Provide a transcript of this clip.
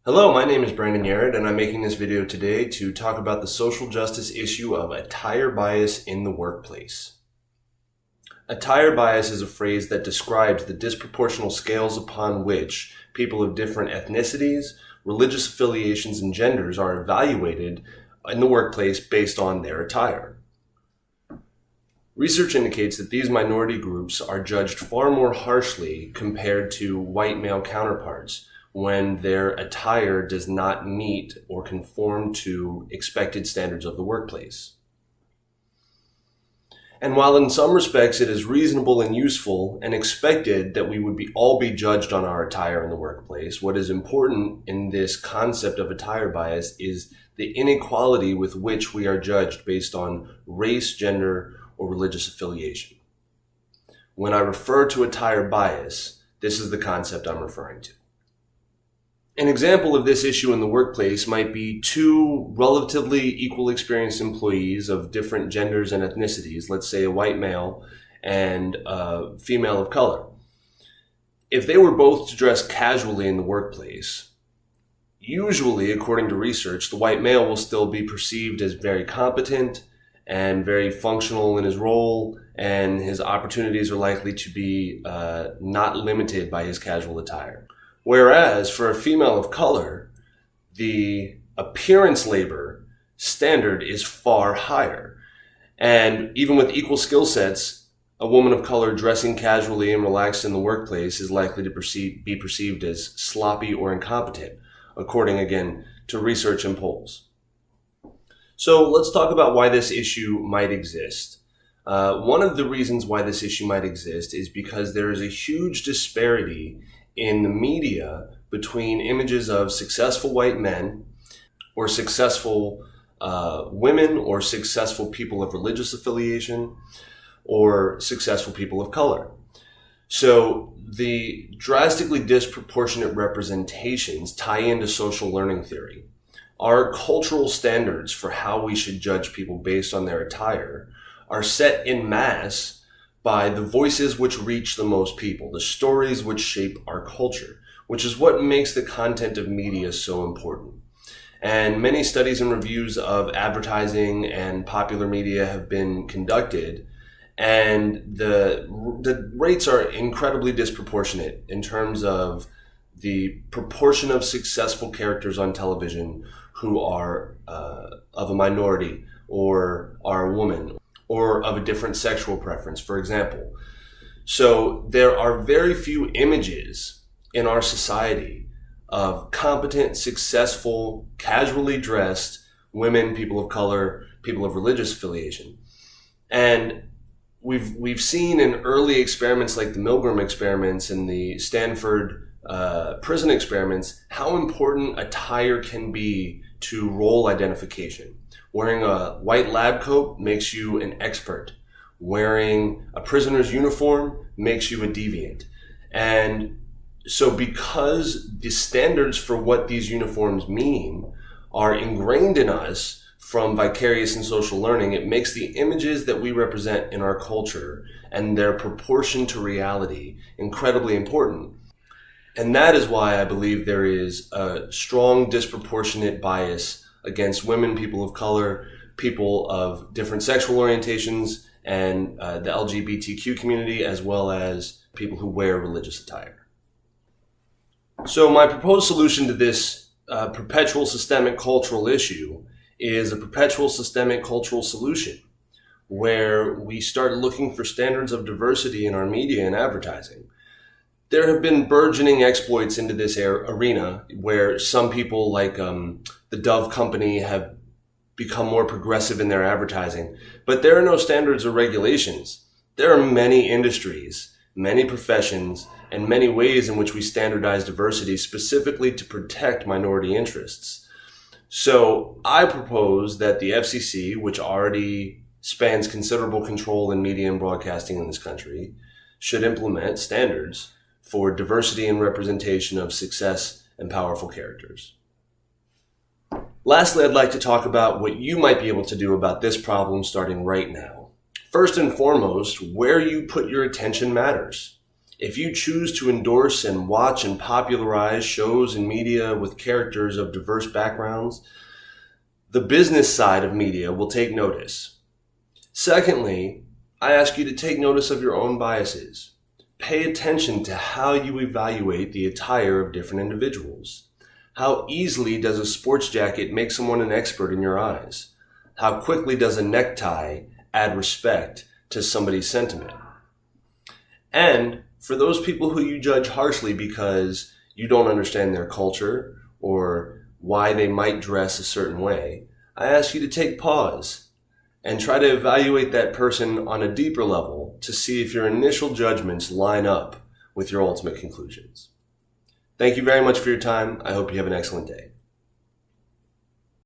Hello, my name is Brandon Yared, and I'm making this video today to talk about the social justice issue of attire bias in the workplace. Attire bias is a phrase that describes the disproportional scales upon which people of different ethnicities, religious affiliations, and genders are evaluated in the workplace based on their attire. Research indicates that these minority groups are judged far more harshly compared to white male counterparts when their attire does not meet or conform to expected standards of the workplace. And while in some respects it is reasonable and useful and expected that we would all be judged on our attire in the workplace, what is important in this concept of attire bias is the inequality with which we are judged based on race, gender, or religious affiliation. When I refer to attire bias, this is the concept I'm referring to. An example of this issue in the workplace might be two relatively equal experienced employees of different genders and ethnicities, let's say a white male and a female of color. If they were both to dress casually in the workplace, usually, according to research, the white male will still be perceived as very competent and very functional in his role, and his opportunities are likely to be not limited by his casual attire. Whereas for a female of color, the appearance labor standard is far higher. And even with equal skill sets, a woman of color dressing casually and relaxed in the workplace is likely to be perceived as sloppy or incompetent, according again to research and polls. So let's talk about why this issue might exist. One of the reasons why this issue might exist is because there is a huge disparity in the media between images of successful white men or successful women or successful people of religious affiliation or successful people of color. So the drastically disproportionate representations tie into social learning theory. Our cultural standards for how we should judge people based on their attire are set in mass by the voices which reach the most people, the stories which shape our culture, which is what makes the content of media so important. And many studies and reviews of advertising and popular media have been conducted, and the rates are incredibly disproportionate in terms of the proportion of successful characters on television who are of a minority or are a woman or of a different sexual preference, for example. So there are very few images in our society of competent, successful, casually dressed women, people of color, people of religious affiliation. And we've seen in early experiments like the Milgram experiments and the Stanford prison experiments how important attire can be to role identification. Wearing a white lab coat makes you an expert. Wearing a prisoner's uniform makes you a deviant. And so because the standards for what these uniforms mean are ingrained in us from vicarious and social learning, it makes the images that we represent in our culture and their proportion to reality incredibly important. And that is why I believe there is a strong disproportionate bias against women, people of color, people of different sexual orientations, and the LGBTQ community, as well as people who wear religious attire. So my proposed solution to this perpetual systemic cultural issue is a perpetual systemic cultural solution, where we start looking for standards of diversity in our media and advertising. There have been burgeoning exploits into this arena where some people like the Dove company have become more progressive in their advertising, but there are no standards or regulations. There are many industries, many professions, and many ways in which we standardize diversity specifically to protect minority interests. So I propose that the FCC, which already spans considerable control in media and broadcasting in this country, should implement standards for diversity and representation of success and powerful characters. Lastly, I'd like to talk about what you might be able to do about this problem starting right now. First and foremost, where you put your attention matters. If you choose to endorse and watch and popularize shows and media with characters of diverse backgrounds, the business side of media will take notice. Secondly, I ask you to take notice of your own biases. Pay attention to how you evaluate the attire of different individuals. How easily does a sports jacket make someone an expert in your eyes? How quickly does a necktie add respect to somebody's sentiment? And for those people who you judge harshly because you don't understand their culture or why they might dress a certain way, I ask you to take pause and try to evaluate that person on a deeper level to see if your initial judgments line up with your ultimate conclusions. Thank you very much for your time. I hope you have an excellent day.